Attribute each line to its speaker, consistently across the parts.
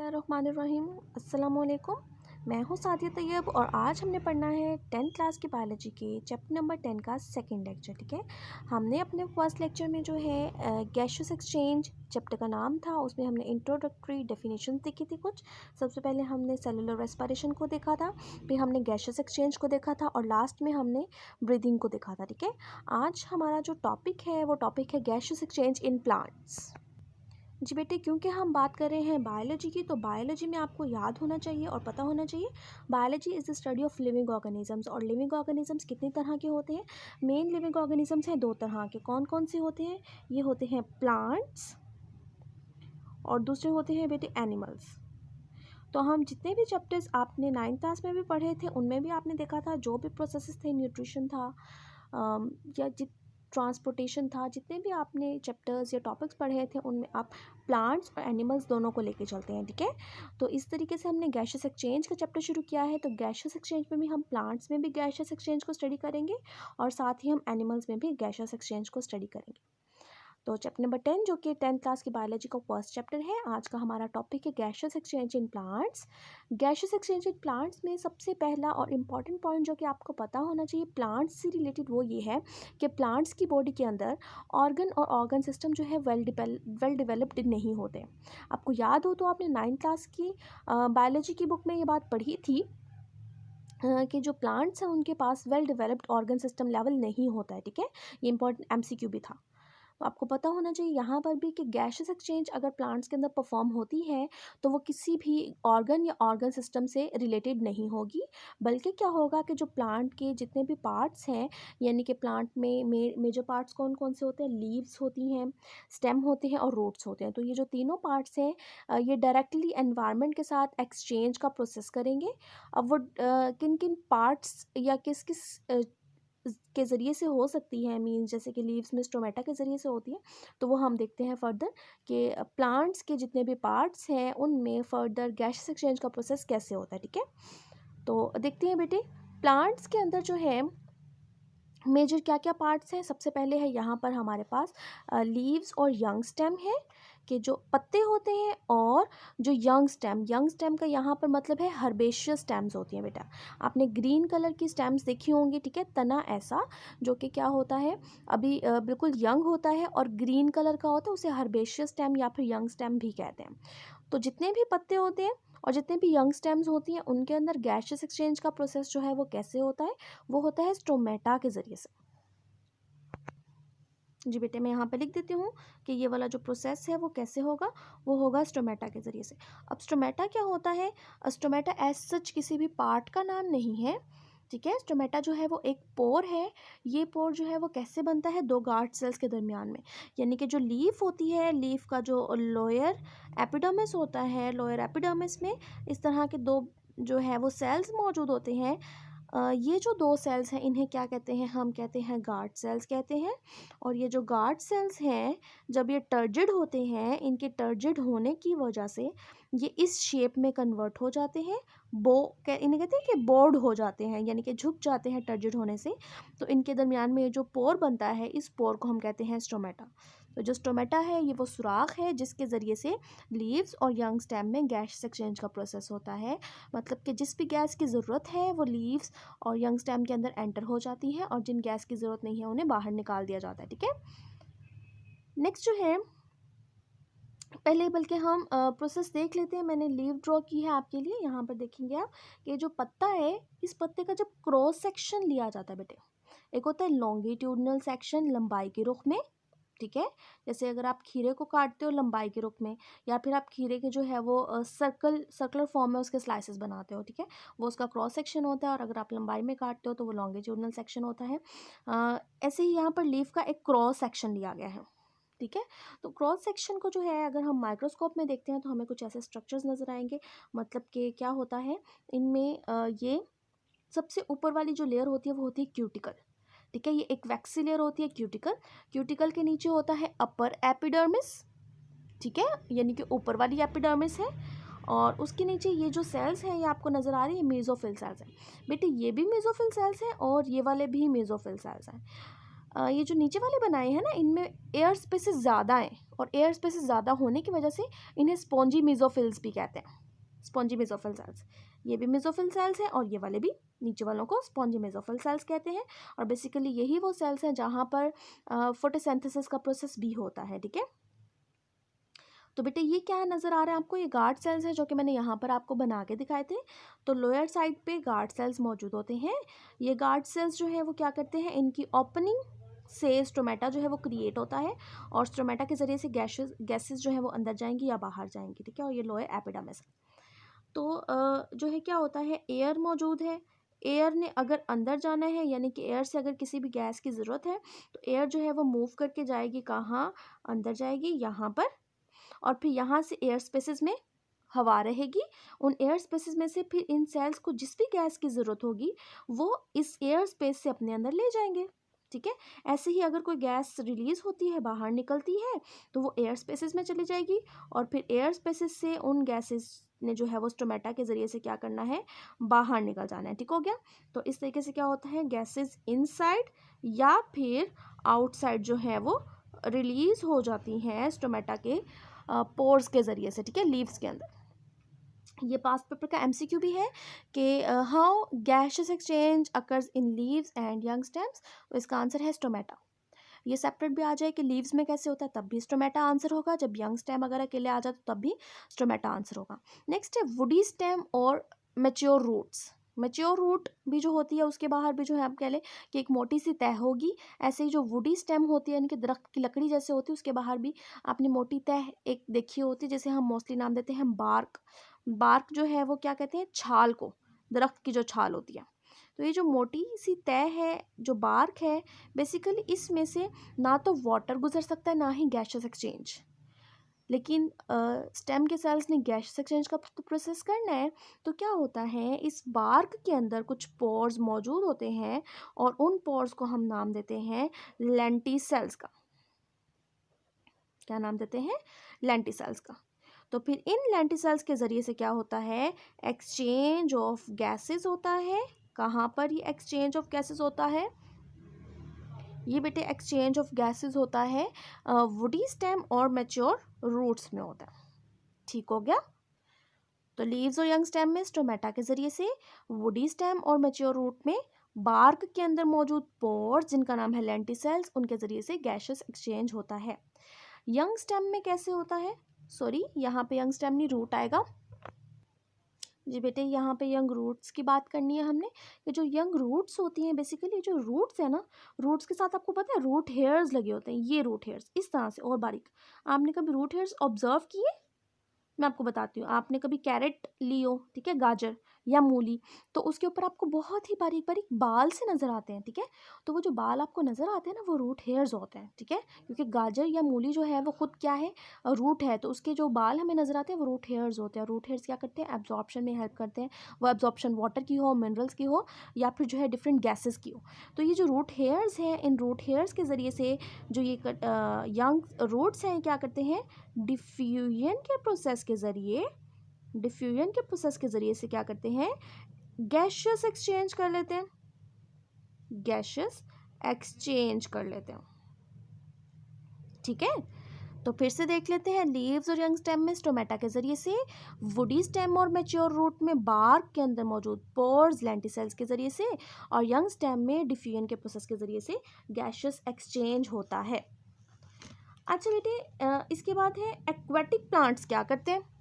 Speaker 1: बिस्मिल्लाहिर्रहमानिर्रहीम। अस्सलामुअलैकुम। मैं हूँ सादिया तैयब और आज हमने पढ़ना है 10th क्लास की बायोलॉजी के चैप्टर नंबर 10 का सेकंड लेक्चर। ठीक है, हमने अपने फर्स्ट लेक्चर में जो है गैसियस एक्सचेंज चैप्टर का नाम था, उसमें हमने इंट्रोडक्टरी डेफिनेशन देखी थी कुछ। सबसे पहले हमने सेलुलर रेस्पिरेशन को देखा था, फिर हमने गैसियस एक्सचेंज को देखा था और लास्ट में हमने ब्रीदिंग को देखा था। ठीक है, आज हमारा जो टॉपिक है वो टॉपिक है गैसियस एक्सचेंज इन प्लांट्स। जी बेटे, क्योंकि हम बात कर रहे हैं बायोलॉजी की, तो बायोलॉजी में आपको याद होना चाहिए और पता होना चाहिए biology is the study of living organisms. और लिविंग ऑर्गेनिजम्स कितनी तरह के होते हैं? मेन लिविंग ऑर्गेनिजम्स हैं दो तरह के। कौन कौन से होते हैं? ये होते हैं प्लांट्स और दूसरे होते हैं बेटे एनिमल्स। तो हम जितने भी चैप्टर्स आपने 9th क्लास में भी पढ़े थे उनमें भी आपने देखा था जो भी प्रोसेसेस थे, न्यूट्रिशन था या ट्रांसपोर्टेशन था, जितने भी आपने चैप्टर्स या टॉपिक्स पढ़े थे उनमें आप प्लांट्स और एनिमल्स दोनों को लेके चलते हैं। ठीक है, तो इस तरीके से हमने गैसियस एक्सचेंज का चैप्टर शुरू किया है। तो गैसियस एक्सचेंज में भी हम प्लांट्स में भी गैसियस एक्सचेंज को स्टडी करेंगे और साथ ही हम एनिमल्स में भी गैसियस एक्सचेंज को स्टडी करेंगे। तो चैप्टर नंबर 10 जो कि 10th क्लास की बायोलॉजी का फर्स्ट चैप्टर है, आज का हमारा टॉपिक है gaseous exchange in plants. Gaseous exchange in plants में सबसे पहला और इम्पॉर्टेंट पॉइंट जो कि आपको पता होना चाहिए प्लांट्स से रिलेटेड वो ये है कि प्लांट्स की बॉडी के अंदर ऑर्गन और ऑर्गन सिस्टम जो है वेल डेवलप्ड नहीं होते। आपको याद हो तो आपने 9th क्लास की बायोलॉजी की बुक में ये बात पढ़ी थी कि जो प्लांट्स हैं उनके पास well developed organ system level नहीं होता है। ठीक है, ये इंपॉर्टेंट एमसीक्यू भी था। तो आपको पता होना चाहिए यहाँ पर भी कि गैसियस एक्सचेंज अगर प्लांट्स के अंदर परफॉर्म होती है तो वो किसी भी ऑर्गन या ऑर्गन सिस्टम से रिलेटेड नहीं होगी, बल्कि क्या होगा कि जो प्लांट के जितने भी पार्ट्स हैं, यानी कि प्लांट में मेजर पार्ट्स कौन कौन से होते हैं? लीव्स होती हैं, स्टेम होते हैं और रूट्स होते हैं। तो ये जो तीनों पार्ट्स हैं ये डायरेक्टली एनवायरनमेंट के साथ एक्सचेंज का प्रोसेस करेंगे। अब वो किन किन पार्ट्स या किस किस के ज़रिए से हो सकती है, मीन्स जैसे कि लीव्स में स्टोमेटा के ज़रिए से होती है, तो वो हम देखते हैं फर्दर कि प्लांट्स के जितने भी पार्ट्स हैं उनमें फर्दर गैसियस एक्सचेंज का प्रोसेस कैसे होता है। ठीक है, तो देखते हैं बेटे प्लांट्स के अंदर जो है मेजर क्या क्या पार्ट्स हैं। सबसे पहले है यहाँ पर हमारे पास लीव्स और यंग स्टेम है कि जो पत्ते होते हैं, और जो यंग स्टेम का यहाँ पर मतलब है हर्बेशियस स्टेम्स होती हैं। बेटा आपने ग्रीन कलर की स्टेम्स देखी होंगी, ठीक है, तना ऐसा जो कि क्या होता है अभी बिल्कुल यंग होता है और ग्रीन कलर का होता है, उसे हर्बेशियस स्टेम या फिर यंग स्टेम भी कहते हैं। तो जितने भी पत्ते होते हैं और जितने भी यंग स्टेम्स होती हैं उनके अंदर गैसियस एक्सचेंज का प्रोसेस जो है वो कैसे होता है? वो होता है स्टोमेटा के ज़रिए से। जी बेटे, मैं यहाँ पे लिख देती हूँ कि ये वाला जो प्रोसेस है वो कैसे होगा, वो होगा स्टोमेटा के ज़रिए से। अब स्टोमेटा क्या होता है? स्टोमेटा एज सच किसी भी पार्ट का नाम नहीं है। ठीक है, स्टोमेटा जो है वो एक पोर है। ये पोर जो है वो कैसे बनता है? दो गार्ड सेल्स के दरमियान में, यानी कि जो लीफ होती है, लीफ का जो लोअर एपिडर्मिस होता है, लोअर एपिडर्मिस में इस तरह के दो जो है वो सेल्स मौजूद होते हैं। ये जो दो सेल्स हैं इन्हें क्या कहते हैं? हम कहते हैं गार्ड सेल्स कहते हैं। और ये जो गार्ड सेल्स हैं जब ये टर्जिड होते हैं, इनके टर्जिड होने की वजह से ये इस शेप में कन्वर्ट हो जाते हैं। इन्हें कहते हैं कि बोर्ड हो जाते हैं, यानी कि झुक जाते हैं टर्जिड होने से। तो इनके दरमियान में जो पोर बनता है, इस पोर को हम कहते हैं स्टोमेटा। तो जो स्टोमेटा है ये वो सुराख है जिसके ज़रिए से लीव्स और यंग स्टेम में गैस एक्सचेंज का प्रोसेस होता है। मतलब कि जिस भी गैस की ज़रूरत है वो लीव्स और यंग स्टेम के अंदर एंटर हो जाती है, और जिन गैस की ज़रूरत नहीं है उन्हें बाहर निकाल दिया जाता है। ठीक है, नेक्स्ट जो है पहले बल्कि हम प्रोसेस देख लेते हैं। मैंने लीव ड्रॉ की है आपके लिए। यहाँ पर देखेंगे आप कि जो पत्ता है, इस पत्ते का जब क्रॉस सेक्शन लिया जाता है बेटे, एक होता है लॉन्गिट्यूडनल सेक्शन लंबाई के रुख में। ठीक है, जैसे अगर आप खीरे को काटते हो लंबाई के रुख में, या फिर आप खीरे के जो है वो सर्कुलर फॉर्म में उसके स्लाइसेस बनाते हो, ठीक है, वो उसका क्रॉस सेक्शन होता है। और अगर आप लंबाई में काटते हो तो वो लॉन्गिट्यूडनल सेक्शन होता है। ऐसे ही यहाँ पर लीफ का एक क्रॉस सेक्शन लिया गया है। ठीक है, तो क्रॉस सेक्शन को जो है अगर हम माइक्रोस्कोप में देखते हैं तो हमें कुछ ऐसे स्ट्रक्चर्स नज़र आएंगे। मतलब कि क्या होता है इनमें, ये सबसे ऊपर वाली जो लेयर होती है वो होती है क्यूटिकल। ठीक है, ये एक वैक्सी लेयर होती है क्यूटिकल। क्यूटिकल के नीचे होता है अपर एपिडर्मिस। ठीक है, यानी कि ऊपर वाली एपिडर्मिस है। और उसके नीचे ये जो सेल्स हैं ये आपको नज़र आ रही है मेसोफिल सेल्स हैं। बेटे ये भी मेसोफिल सेल्स हैं और ये वाले भी मेसोफिल सेल्स हैं। ये जो नीचे वाले बनाए हैं ना, इनमें एयर स्पेसेस ज़्यादा हैं, और एयर स्पेसेस ज़्यादा होने की वजह से इन्हें स्पॉन्जी मेसोफिल्स भी कहते हैं। स्पॉन्जी मेसोफिल सेल्स, ये भी मेसोफिल सेल्स हैं, और ये वाले भी नीचे वालों को स्पॉन्जी मेसोफिल सेल्स कहते हैं। और बेसिकली यही वो सेल्स हैं जहाँ पर फोटोसिंथेसिस का प्रोसेस भी होता है। ठीक है, तो बेटे ये क्या नज़र आ रहा है आपको, ये गार्ड सेल्स है जो कि मैंने यहाँ पर आपको बना के दिखाए थे। तो लोअर साइड पे गार्ड सेल्स मौजूद होते हैं। ये गार्ड सेल्स जो है वो क्या करते हैं, इनकी ओपनिंग से स्टोमेटा जो है वो क्रिएट होता है, और स्टोमेटा के ज़रिए से गैसेस जो है वो अंदर जाएंगी या बाहर जाएंगी। ठीक है, और ये लोअर एपिडर्मिस। तो जो है क्या होता है, एयर मौजूद है। एयर ने अगर अंदर जाना है, यानी कि एयर से अगर किसी भी गैस की ज़रूरत है, तो एयर जो है वो मूव करके जाएगी कहाँ, अंदर जाएगी यहाँ पर, और फिर यहाँ से एयर स्पेसेस में हवा रहेगी। उन एयर स्पेसेस में से फिर इन सेल्स को जिस भी गैस की ज़रूरत होगी वो इस एयर स्पेस से अपने अंदर ले जाएंगे। ठीक है, ऐसे ही अगर कोई गैस रिलीज़ होती है, बाहर निकलती है, तो वो एयर स्पेसेस में चली जाएगी, और फिर एयर स्पेसेस से उन गैसेस ने जो है वो स्टोमेटा के ज़रिए से क्या करना है, बाहर निकल जाना है। ठीक हो गया, तो इस तरीके से क्या होता है, गैसेस इनसाइड या फिर आउटसाइड जो है वो रिलीज़ हो जाती हैं स्टोमेटा के पोर्स के ज़रिए से। ठीक है, लीव्स के अंदर। ये पास्ट पेपर का एमसीक्यू भी है कि how gaseous exchange occurs in leaves and young stems, तो इसका आंसर है स्टोमेटा। ये सेपरेट भी आ जाए कि लीव्स में कैसे होता है तब भी स्टोमेटा आंसर होगा, जब यंग स्टेम अगर अकेले आ जाए तो तब भी स्टोमेटा आंसर होगा। नेक्स्ट है वुडी स्टेम और मैच्योर रूट्स। मैच्योर रूट भी जो होती है उसके बाहर भी जो है आप कह लें कि एक मोटी सी तह होगी। ऐसे ही जो वुडी स्टेम होती है, इनके दरख्त की लकड़ी जैसे होती है, उसके बाहर भी आपने मोटी तह एक देखी होती है, जैसे हम मोस्टली नाम देते हैं बार्क। बार्क जो है वो क्या कहते हैं, छाल को, दरख्त की जो छाल होती है। तो ये जो मोटी सी तह है, जो बार्क है, बेसिकली इसमें से ना तो वाटर गुजर सकता है, ना ही गैशियस एक्सचेंज। लेकिन स्टेम के सेल्स ने गैशियस एक्सचेंज का तो प्रोसेस करना है, तो क्या होता है, इस बार्क के अंदर कुछ पोर्स मौजूद होते हैं, और उन पोर्स को हम नाम देते हैं लेंटिसेल्स का। क्या नाम देते हैं, लेंटिसेल्स का। तो फिर इन लेंटिसेल्स के ज़रिए से क्या होता है, एक्सचेंज ऑफ गैसेस होता है। कहाँ पर ये एक्सचेंज ऑफ गैसेस होता है, ये बेटे एक्सचेंज ऑफ गैसेस होता है वुडी स्टेम और मैच्योर रूट्स में होता है। ठीक हो गया, तो लीव्स और यंग स्टेम में स्टोमेटा के ज़रिए से, वुडी स्टेम और मैच्योर रूट में बार्क के अंदर मौजूद पोर्स जिनका नाम है लेंटिसेल्स, उनके ज़रिए से गैशियस एक्सचेंज होता है। यंग स्टेम में कैसे होता है, सॉरी यहाँ पे यंग स्टेम नहीं, रूट आएगा जी बेटे। यहाँ पे यंग रूट्स की बात करनी है हमने, कि जो यंग रूट्स होती हैं, बेसिकली जो रूट्स है ना, रूट्स के साथ आपको पता है रूट हेयर्स लगे होते हैं, ये रूट हेयर्स इस तरह से और बारीक। आपने कभी रूट हेयर्स ऑब्जर्व किए, मैं आपको बताती हूँ। आपने कभी कैरेट ली हो, ठीक है, गाजर या मूली, तो उसके ऊपर आपको बहुत ही बारीक बारीक बाल से नज़र आते हैं। ठीक है, तो वो जो बाल आपको नज़र आते हैं ना, वो रूट हेयर्स होते हैं। ठीक है, क्योंकि गाजर या मूली जो है वो खुद क्या है, रूट है, तो उसके जो बाल हमें नज़र आते हैं वो रूट हेयर्स होते हैं। रूट हेयर्स क्या करते हैं, एब्जॉर्प्शन में हेल्प करते हैं। वो एब्जॉर्प्शन वाटर की हो, मिनरल्स की हो, या फिर जो है डिफरेंट गैसेस की हो। तो ये जो रूट हेयर्स हैं, इन रूट हेयर्स के ज़रिए से जो ये यंग रूट्स हैं क्या करते हैं, डिफ्यूजन के प्रोसेस के ज़रिए, डिफ्यूजन के प्रोसेस के ज़रिए से क्या करते हैं, गैशियस एक्सचेंज कर लेते हैं, गैशियस एक्सचेंज कर लेते हैं। ठीक है, तो फिर से देख लेते हैं, लीव्स और यंग स्टेम में स्टोमेटा के ज़रिए से, वुडी स्टेम और मैच्योर रूट में बार्क के अंदर मौजूद पोर्स लेंटिसेल्स के ज़रिए से, और यंग स्टेम में डिफ्यूजन के प्रोसेस के ज़रिए से गैशियस एक्सचेंज होता है। अच्छा बेटे, इसके बाद है एक्वेटिक प्लांट्स क्या करते हैं।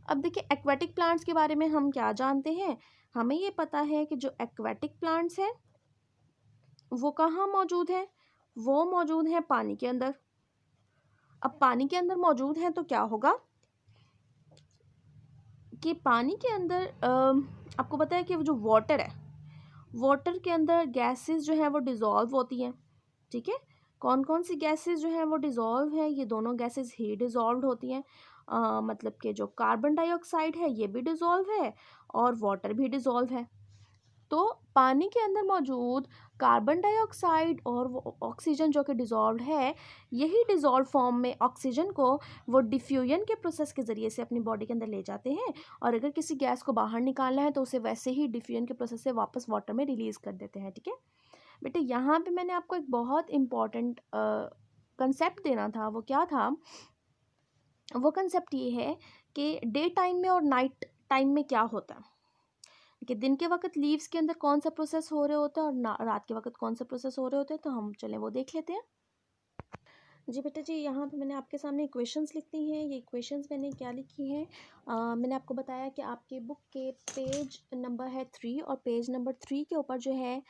Speaker 1: अब देखिए, एक्वेटिक प्लांट्स के बारे में हम क्या जानते हैं, हमें ये पता है कि जो एक्वेटिक प्लांट्स हैं वो कहाँ मौजूद हैं, वो मौजूद हैं पानी के अंदर। अब पानी के अंदर मौजूद हैं तो क्या होगा कि पानी के अंदर आपको पता है कि वो जो वाटर है, वाटर के अंदर गैसेस जो है वो डिज़ोल्व होती हैं। ठीक है, कौन कौन सी गैसेस जो है वो डिज़ोल्व है, ये दोनों गैसेस ही डिज़ोल्व होती हैं। मतलब कि जो कार्बन डाइऑक्साइड है ये भी डिज़ोल्व है, और वाटर भी डिज़ोल्व है। तो पानी के अंदर मौजूद कार्बन डाइऑक्साइड और वो ऑक्सीजन जो कि डिज़ोल्व है, यही डिज़ोल्व फॉर्म में ऑक्सीजन को वो डिफ्यूजन के प्रोसेस के ज़रिए से अपनी बॉडी के अंदर ले जाते हैं, और अगर किसी गैस को बाहर निकालना है तो उसे वैसे ही डिफ्यूजन के प्रोसेस से वापस वाटर में रिलीज़ कर देते हैं। ठीक है, बेटे यहाँ पे मैंने आपको एक बहुत इम्पॉर्टेंट कंसेप्ट देना था। वो क्या था? वो कंसेप्ट ये है कि डे टाइम में और नाइट टाइम में क्या होता है, कि दिन के वक्त लीव्स के अंदर कौन सा प्रोसेस हो रहे होते हैं और रात के वक्त कौन सा प्रोसेस हो रहे होते हैं। तो हम चलें वो देख लेते हैं। जी बेटा जी, यहाँ पे मैंने आपके सामने इक्वेशंस लिख दी हैं। ये इक्वेशंस मैंने क्या लिखी हैं, मैंने आपको बताया कि आपके बुक के पेज नंबर है 3 और पेज नंबर 3 के ऊपर जो है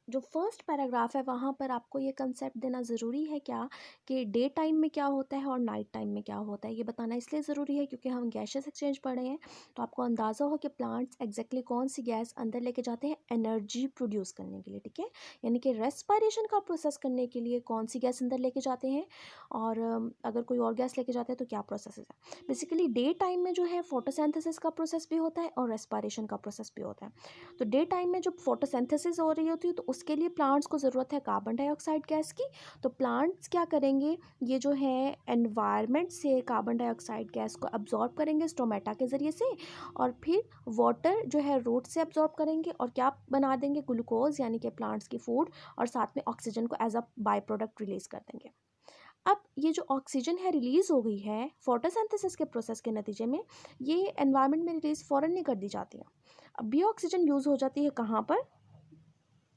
Speaker 1: जो फर्स्ट पैराग्राफ है वहाँ पर आपको ये कंसेप्ट देना ज़रूरी है क्या, कि डे टाइम में क्या होता है और नाइट टाइम में क्या होता है। ये बताना इसलिए ज़रूरी है क्योंकि हम गैसेस एक्सचेंज पढ़ रहे हैं, तो आपको अंदाज़ा हो कि प्लांट्स एग्जैक्टली कौन सी गैस अंदर लेके जाते हैं एनर्जी प्रोड्यूस करने के लिए, ठीक है। यानी कि रेस्पिरेशन का प्रोसेस करने के लिए कौन सी गैस अंदर लेके जाते हैं, और अगर कोई और गैस लेके जाते हैं तो क्या प्रोसेस है। बेसिकली डे टाइम में जो है फोटोसिंथेसिस का प्रोसेस भी होता है और रेस्पिरेशन का प्रोसेस भी होता है। तो डे टाइम में जब फोटोसिंथेसिस हो रही होती है तो उसके लिए प्लांट्स को ज़रूरत है कार्बन डाइऑक्साइड गैस की। तो प्लांट्स क्या करेंगे, ये जो है एनवायरनमेंट से कार्बन डाइऑक्साइड गैस को अब्जॉर्ब करेंगे स्टोमेटा के ज़रिए से, और फिर वाटर जो है रूट से अब्जॉर्ब करेंगे और क्या बना देंगे, ग्लूकोज यानी कि प्लांट्स की फूड, और साथ में ऑक्सीजन को as a byproduct release कर देंगे। अब ये जो ऑक्सीजन है रिलीज़ हो गई है फोटोसिंथेसिस के प्रोसेस के नतीजे में, ये एनवायरनमेंट में रिलीज़ फ़ौरन नहीं कर दी जाती है। अब ये ऑक्सीजन यूज़ हो जाती है कहाँ पर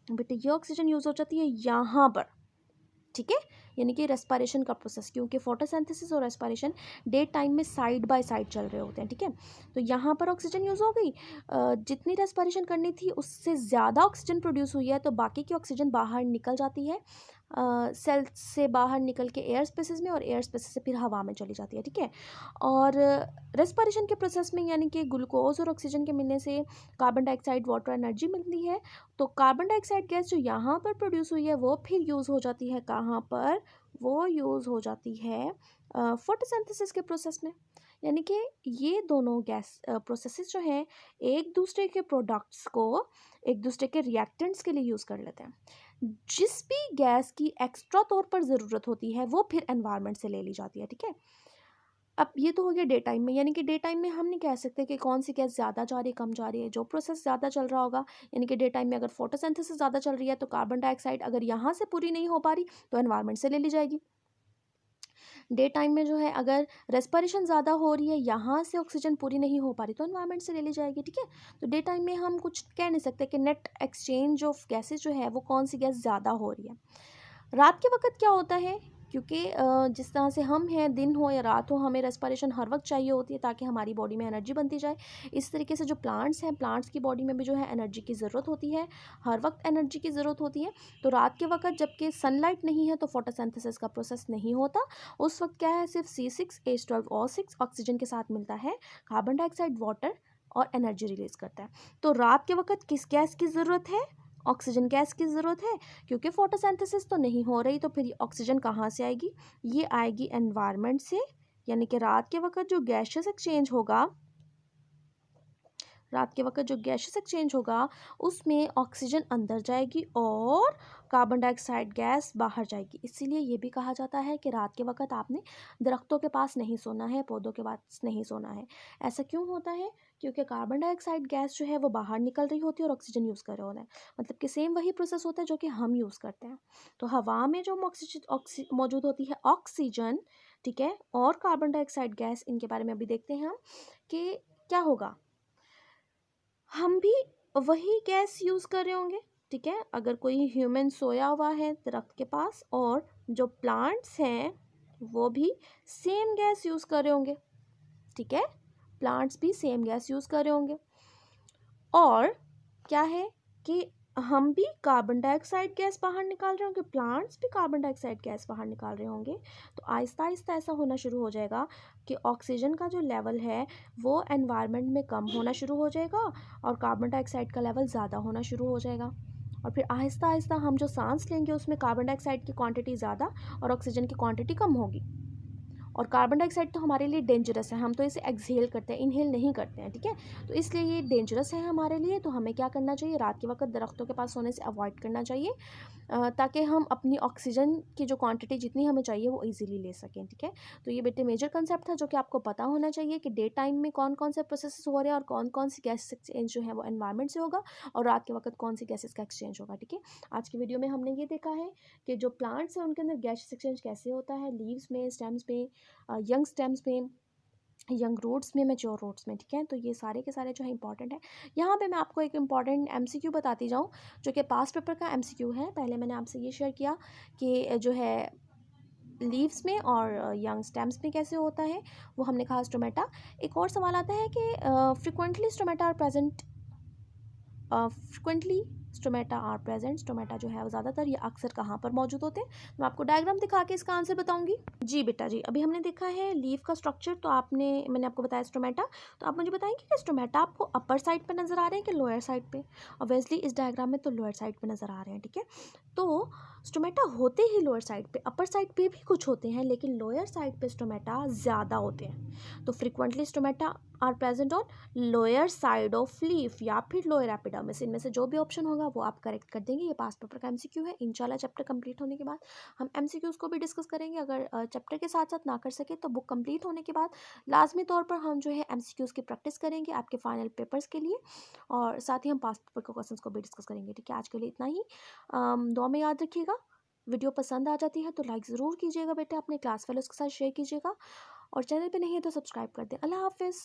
Speaker 1: बेटे, ये ऑक्सीजन यूज़ हो जाती है यहाँ पर, ठीक है। यानी कि रेस्पिरेशन का प्रोसेस, क्योंकि फोटोसिंथेसिस और रेस्पिरेशन डे टाइम में साइड बाय साइड चल रहे होते हैं, ठीक है। तो यहाँ पर ऑक्सीजन यूज़ हो गई, जितनी रेस्पिरेशन करनी थी उससे ज़्यादा ऑक्सीजन प्रोड्यूस हुई है, तो बाकी की ऑक्सीजन बाहर निकल जाती है सेल से बाहर निकल के एयर स्पेसेस में, और एयर स्पेसेस से फिर हवा में चली जाती है, ठीक है। और रेस्पिरेशन के प्रोसेस में यानी कि ग्लूकोज और ऑक्सीजन के मिलने से कार्बन डाइऑक्साइड वाटर एनर्जी मिलती है। तो कार्बन डाइऑक्साइड गैस जो यहाँ पर प्रोड्यूस हुई है वो फिर यूज़ हो जाती है कहाँ पर, वो यूज़ हो जाती है फोटोसिंथेसिस के प्रोसेस में। यानी कि ये दोनों गैस प्रोसेसेस जो हैं एक दूसरे के प्रोडक्ट्स को एक दूसरे के रिएक्टेंट्स के लिए यूज़ कर लेते हैं। जिस भी गैस की एक्स्ट्रा तौर पर ज़रूरत होती है वो फिर एनवायरनमेंट से ले ली जाती है, ठीक है। अब ये तो हो गया डे टाइम में, यानी कि डे टाइम में हम नहीं कह सकते कि कौन सी गैस ज़्यादा जा रही है कम जा रही है, जो प्रोसेस ज़्यादा चल रहा होगा। यानी कि डे टाइम में अगर फोटोसिंथेसिस ज़्यादा चल रही है तो कार्बन डाइऑक्साइड अगर यहाँ से पूरी नहीं हो पा रही तो एनवायरनमेंट से ले ली जाएगी। डे टाइम में जो है अगर रेस्पिरेशन ज़्यादा हो रही है, यहाँ से ऑक्सीजन पूरी नहीं हो पा रही तो एनवायरनमेंट से ले ली जाएगी, ठीक है। तो डे टाइम में हम कुछ कह नहीं सकते कि नेट एक्सचेंज ऑफ गैसेज जो है वो कौन सी गैस ज़्यादा हो रही है। रात के वक्त क्या होता है, क्योंकि जिस तरह से हम हैं, दिन हो या रात हो, हमें रेस्पिरेशन हर वक्त चाहिए होती है ताकि हमारी बॉडी में एनर्जी बनती जाए। इस तरीके से जो प्लांट्स हैं, प्लांट्स की बॉडी में भी जो है एनर्जी की ज़रूरत होती है, हर वक्त एनर्जी की ज़रूरत होती है। तो रात के वक्त जबकि सनलाइट नहीं है तो फोटोसिंथेसिस का प्रोसेस नहीं होता। उस वक्त क्या है, सिर्फ C6H12O6 ऑक्सीजन के साथ मिलता है, कार्बन डाइऑक्साइड वाटर और एनर्जी रिलीज़ करता है। तो रात के वक्त किस गैस की ज़रूरत है, ऑक्सीजन गैस की ज़रूरत है, क्योंकि फोटोसिंथेसिस तो नहीं हो रही। तो फिर ऑक्सीजन कहाँ से आएगी, ये आएगी एनवायरनमेंट से। यानी कि रात के वक्त जो गैसेस एक्सचेंज होगा, रात के वक्त जो गैसेस एक्सचेंज होगा उसमें ऑक्सीजन अंदर जाएगी और कार्बन डाइऑक्साइड गैस बाहर जाएगी। इसीलिए ये भी कहा जाता है कि रात के वक्त आपने दरख्तों के पास नहीं सोना है, पौधों के पास नहीं सोना है। ऐसा क्यों होता है, क्योंकि कार्बन डाइऑक्साइड गैस जो है वो बाहर निकल रही होती है और ऑक्सीजन यूज़ कर रहे होता है। मतलब कि सेम वही प्रोसेस होता है जो कि हम यूज़ करते हैं। तो हवा में जो मौजूद होती है ऑक्सीजन, ठीक है, और कार्बन डाइऑक्साइड गैस, इनके बारे में अभी देखते हैं हम कि क्या होगा। हम भी वही गैस यूज़ कर रहे होंगे, ठीक है। अगर कोई ह्यूमन सोया हुआ है दरख्त के पास और जो प्लांट्स हैं वो भी सेम गैस यूज़ कर रहे होंगे, ठीक है। प्लांट्स भी सेम गैस यूज़ कर रहे होंगे, और क्या है कि हम भी कार्बन डाइऑक्साइड गैस बाहर निकाल रहे होंगे, प्लांट्स भी कार्बन डाइऑक्साइड गैस बाहर निकाल रहे होंगे। तो आहिस्ता आहिस्ता ऐसा होना शुरू हो जाएगा कि ऑक्सीजन का जो लेवल है वो एनवायरनमेंट में कम होना शुरू हो जाएगा और कार्बन डाइऑक्साइड का लेवल ज़्यादा होना शुरू हो जाएगा। और फिर आहिस्ता आहिस्ता हम जो सांस लेंगे उसमें कार्बन डाइऑक्साइड की क्वांटिटी ज़्यादा और ऑक्सीजन की क्वांटिटी कम होगी। और कार्बन डाइऑक्साइड तो हमारे लिए डेंजरस है, हम तो इसे एक्सहेल करते हैं, इनहेल नहीं करते हैं, ठीक है। तो इसलिए ये डेंजरस है हमारे लिए। तो हमें क्या करना चाहिए, रात के वक्त दरख्तों के पास सोने से अवॉइड करना चाहिए। ताकि हम अपनी ऑक्सीजन की जो क्वांटिटी जितनी हमें चाहिए वो इजीली ले सकें, ठीक है। तो ये बेटे मेजर कंसेप्ट था जो कि आपको पता होना चाहिए कि डे टाइम में कौन कौन से प्रोसेसेस हो रहे हैं और कौन कौन सी गैस एक्सचेंज जो है वो एनवायरनमेंट से होगा और रात के वक्त कौन सी गैसेस का एक्सचेंज होगा, ठीक है। आज की वीडियो में हमने ये देखा है कि जो प्लांट्स हैं उनके अंदर गैस एक्सचेंज कैसे होता है, लीव्स में, स्टेम्स में, यंग स्टेम्स में, यंग रूट्स में, मैच्योर रूट्स में, ठीक है। तो ये सारे के सारे जो है इंपॉर्टेंट है। यहाँ पे मैं आपको एक इंपॉर्टेंट एमसीक्यू बताती जाऊँ जो कि पास्ट पेपर का एमसीक्यू है। पहले मैंने आपसे ये शेयर किया कि जो है लीव्स में और यंग स्टेम्स में कैसे होता है, वो हमने कहा स्टोमेटा। एक और सवाल आता है कि frequently stomata are present, frequently stomata are present, stomata जो है वो ज़्यादातर या अक्सर कहाँ पर मौजूद होते हैं। मैं आपको डायग्राम दिखा के इसका आंसर बताऊंगी। जी बेटा जी, अभी हमने देखा है लीव का स्ट्रक्चर, तो मैंने आपको बताया स्टोमेटा। तो आप मुझे बताएंगे कि स्टोमेटा आपको अपर साइड पे नज़र आ रहे हैं कि लोअर साइड पे। ऑब्वियसली इस डायग्राम में तो लोअर साइड पे नज़र आ रहे हैं, ठीक है। तो स्टोमेटा होते ही लोअर साइड पे, अपर साइड पे भी कुछ होते हैं लेकिन लोअर साइड पे स्टोमेटा ज़्यादा होते हैं। तो frequently stomata are present on lower side of leaf या फिर लोअर एपिडर्मिस, इनमें से जो भी ऑप्शन होगा वो आप करेक्ट कर देंगे। ये पास्ट पेपर का एमसीक्यू है। इंशाल्लाह चैप्टर कंप्लीट होने के बाद हम एमसीक्यूज़ को भी डिस्कस करेंगे। अगर चैप्टर के साथ साथ ना कर सके तो बुक कंप्लीट होने के बाद लाजमी तौर पर हम जो है एमसीक्यूज़ की प्रैक्टिस करेंगे आपके फाइनल पेपर्स के लिए, और साथ ही हम पास्ट पेपर के क्वेश्चंस को भी डिस्कस करेंगे, ठीक है। आज के लिए इतना ही। दुआ में याद रखिएगा। वीडियो पसंद आ जाती है तो लाइक ज़रूर कीजिएगा बेटा, अपने क्लास फेलोज़ के साथ शेयर कीजिएगा, और चैनल पे नहीं है तो सब्सक्राइब कर दें। अल्लाह हाफिज़।